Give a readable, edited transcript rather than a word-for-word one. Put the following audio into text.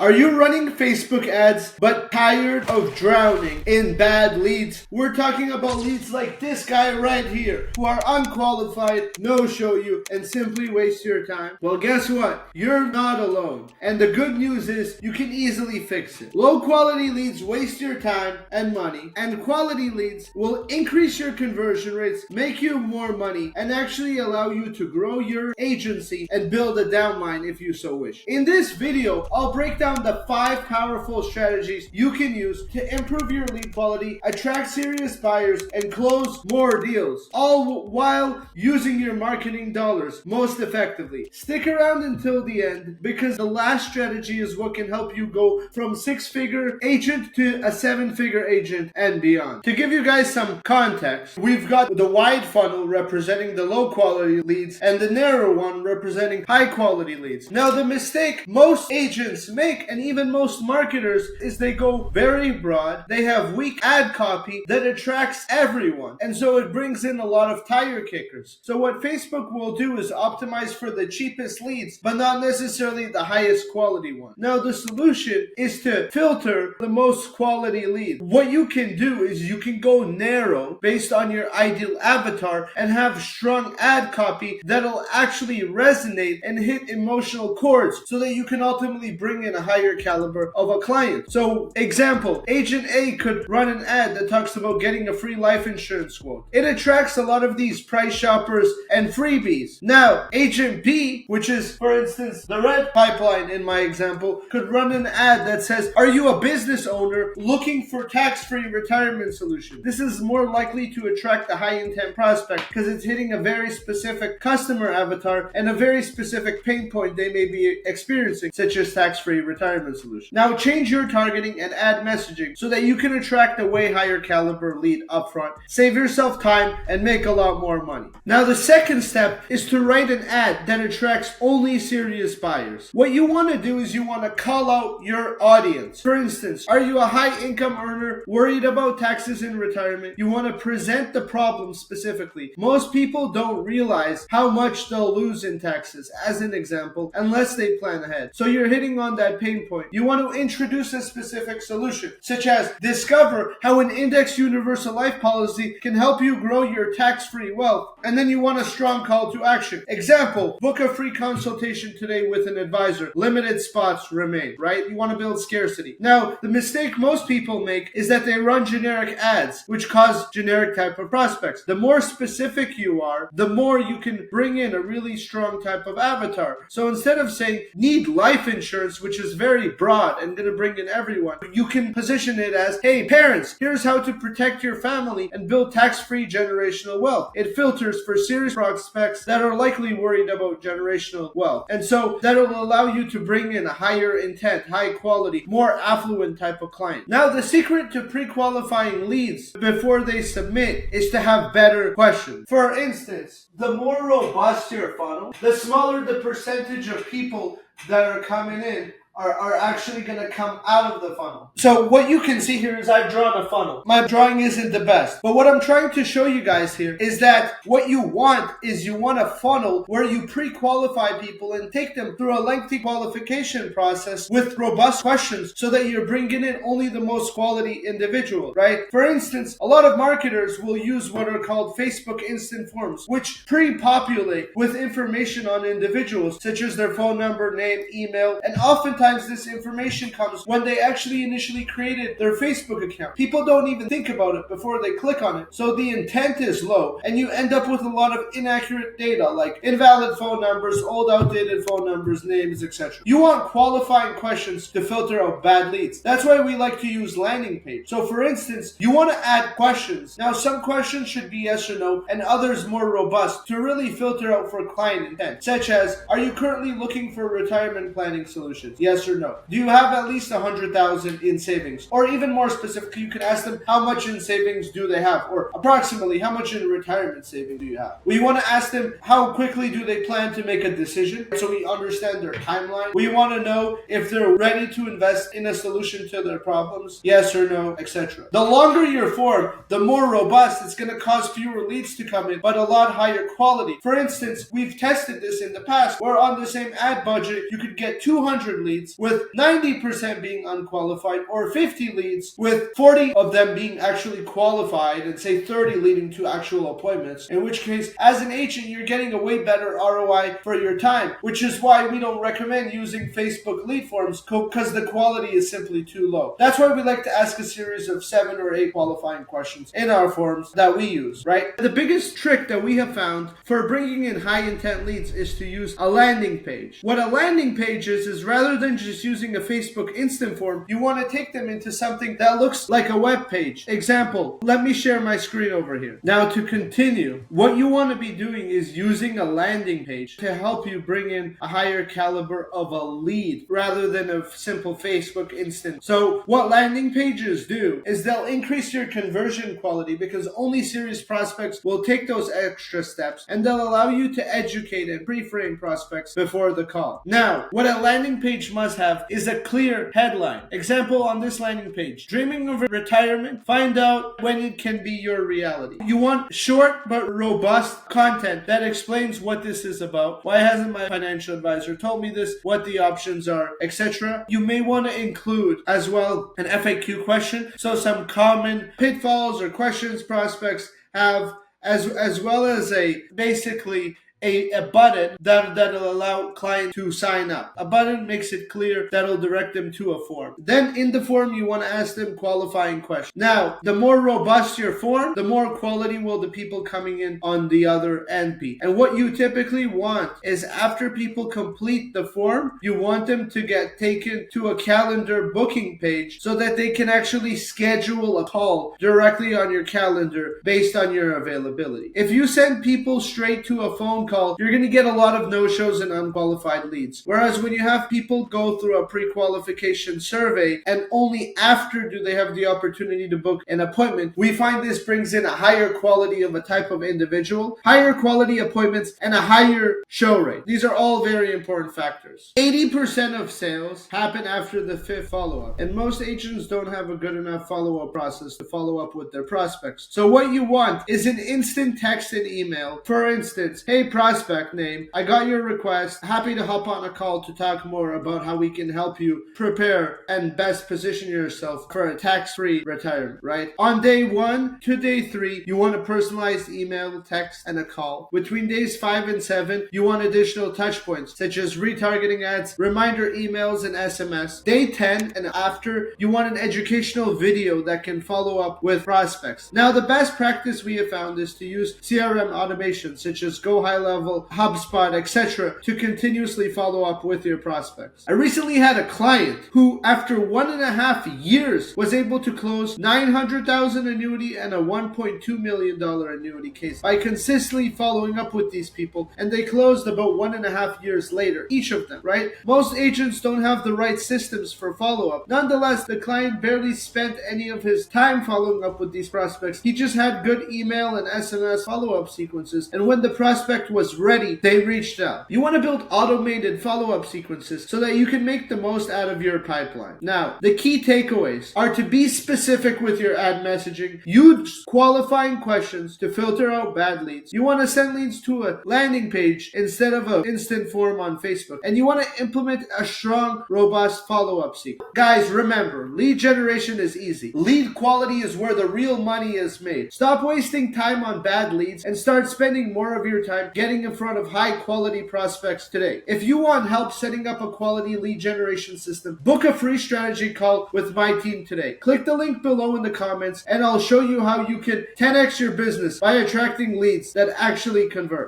Are you running Facebook ads but tired of drowning in bad leads? We're talking about leads like this guy right here, who are unqualified, no-show you, and simply waste your time. Well, guess what? You're not alone. And the good news is you can easily fix it. Low-quality leads waste your time and money, and quality leads will increase your conversion rates, make you more money, and actually allow you to grow your agency and build a downline if you so wish. In this video, I'll break down the 5 powerful strategies you can use to improve your lead quality, attract serious buyers, and close more deals, all while using your marketing dollars most effectively. Stick around until the end, because the last strategy is what can help you go from 6-figure agent to a 7-figure agent and beyond. To give you guys some context, we've got the wide funnel representing the low quality leads and the narrow one representing high quality leads. Now, the mistake most agents make, and even most marketers, is they go very broad. They have weak ad copy that attracts everyone, and so it brings in a lot of tire kickers. So what Facebook will do is optimize for the cheapest leads, but not necessarily the highest quality one. Now, the solution is to filter the most quality lead. What you can do is you can go narrow based on your ideal avatar and have strong ad copy that'll actually resonate and hit emotional chords, so that you can ultimately bring in a higher caliber of a client. So, example, Agent A could run an ad that talks about getting a free life insurance quote. It attracts a lot of these price shoppers and freebies. Now, Agent B, which is, for instance, the red pipeline in my example, could run an ad that says, "Are you a business owner looking for tax-free retirement solution?" This is more likely to attract a high-intent prospect because it's hitting a very specific customer avatar and a very specific pain point they may be experiencing, such as tax-free retirement solution. Now, change your targeting and ad messaging so that you can attract a way higher caliber lead upfront, save yourself time, and make a lot more money. Now, the second step is to write an ad that attracts only serious buyers. What you want to do is you want to call out your audience. For instance, are you a high income earner worried about taxes in retirement? You want to present the problem specifically. Most people don't realize how much they'll lose in taxes, as an example, unless they plan ahead. So you're hitting on that pain point. You want to introduce a specific solution, such as discover how an index universal life policy can help you grow your tax-free wealth. And then you want a strong call to action. Example, book a free consultation today with an advisor. Limited spots remain, right? You want to build scarcity. Now, the mistake most people make is that they run generic ads, which cause generic type of prospects. The more specific you are, the more you can bring in a really strong type of avatar. So instead of saying, need life insurance, which is very broad and going to bring in everyone, you can position it as, hey parents, here's how to protect your family and build tax-free generational wealth. It filters for serious prospects that are likely worried about generational wealth, and so that'll allow you to bring in a higher intent, high quality, more affluent type of client. Now, the secret to pre-qualifying leads before they submit is to have better questions. For instance, the more robust your funnel, the smaller the percentage of people that are coming in are actually going to come out of the funnel. So what you can see here is I've drawn a funnel. My drawing isn't the best, but what I'm trying to show you guys here is that what you want is you want a funnel where you pre-qualify people and take them through a lengthy qualification process with robust questions, so that you're bringing in only the most quality individual, right? For instance, a lot of marketers will use what are called Facebook instant forms, which pre-populate with information on individuals, such as their phone number, name, email, and oftentimes this information comes when they actually initially created their Facebook account. People don't even think about it before they click on it, so the intent is low, and you end up with a lot of inaccurate data like invalid phone numbers, old outdated phone numbers, names, etc. You want qualifying questions to filter out bad leads. That's why we like to use landing page. So for instance, you want to add questions. Now, some questions should be yes or no, and others more robust to really filter out for client intent, such as, are you currently looking for retirement planning solutions? Yes or no? Do you have at least 100,000 in savings? Or even more specifically, you can ask them how much in savings do they have, or approximately how much in retirement savings do you have? We want to ask them how quickly do they plan to make a decision, so we understand their timeline. We want to know if they're ready to invest in a solution to their problems, yes or no, etc. The longer your form, the more robust. It's going to cause fewer leads to come in, but a lot higher quality. For instance, we've tested this in the past, where on the same ad budget you could get 200 leads leads with 90% being unqualified, or 50 leads with 40 of them being actually qualified and say 30 leading to actual appointments, in which case as an agent you're getting a way better ROI for your time, which is why we don't recommend using Facebook lead forms because the quality is simply too low. That's why we like to ask a series of 7 or 8 qualifying questions in our forms that we use, right? The biggest trick that we have found for bringing in high intent leads is to use a landing page. What a landing page is rather than just using a Facebook instant form, you want to take them into something that looks like a web page. Example, let me share my screen over here. Now to continue, what you want to be doing is using a landing page to help you bring in a higher caliber of a lead rather than a simple Facebook instant. So what landing pages do is they'll increase your conversion quality because only serious prospects will take those extra steps, and they'll allow you to educate and pre-frame prospects before the call. Now, what a landing page must have is a clear headline. Example on this landing page: dreaming of retirement? Find out when it can be your reality. You want short but robust content that explains what this is about, why hasn't my financial advisor told me this, what the options are, etc. You may want to include as well an FAQ question, so some common pitfalls or questions prospects have, as well as a basically a button that'll allow clients to sign up. A button makes it clear, that'll direct them to a form. Then in the form you want to ask them qualifying questions. Now, the more robust your form, the more quality will the people coming in on the other end be. And what you typically want is after people complete the form, you want them to get taken to a calendar booking page so that they can actually schedule a call directly on your calendar based on your availability. If you send people straight to a phone call, you're going to get a lot of no-shows and unqualified leads. Whereas when you have people go through a pre-qualification survey and only after do they have the opportunity to book an appointment, we find this brings in a higher quality of a type of individual, higher quality appointments, and a higher show rate. These are all very important factors. 80% of sales happen after the 5th follow-up, and most agents don't have a good enough follow-up process to follow up with their prospects. So what you want is an instant text and email. For instance, hey, prospect name, I got your request. Happy to hop on a call to talk more about how we can help you prepare and best position yourself for a tax-free retirement, right? On day 1 to day 3, you want a personalized email, text, and a call. Between days 5 and 7, you want additional touch points such as retargeting ads, reminder emails, and SMS. Day 10 and after, you want an educational video that can follow up with prospects. Now, the best practice we have found is to use CRM automation such as Go High Level, HubSpot, etc. to continuously follow up with your prospects. I recently had a client who, after 1.5 years, was able to close $900,000 annuity and a $1.2 million annuity case by consistently following up with these people, and they closed about 1.5 years later, each of them, right? Most agents don't have the right systems for follow-up. Nonetheless, the client barely spent any of his time following up with these prospects. He just had good email and SMS follow-up sequences, and when the prospect was ready, they reached out. You want to build automated follow-up sequences so that you can make the most out of your pipeline. Now, the key takeaways are to be specific with your ad messaging, use qualifying questions to filter out bad leads. You want to send leads to a landing page instead of an instant form on Facebook, and you want to implement a strong, robust follow-up sequence. Guys, remember, lead generation is easy. Lead quality is where the real money is made. Stop wasting time on bad leads and start spending more of your time getting in front of high quality prospects today. If you want help setting up a quality lead generation system, book a free strategy call with my team today. Click the link below in the comments and I'll show you how you can 10x your business by attracting leads that actually convert.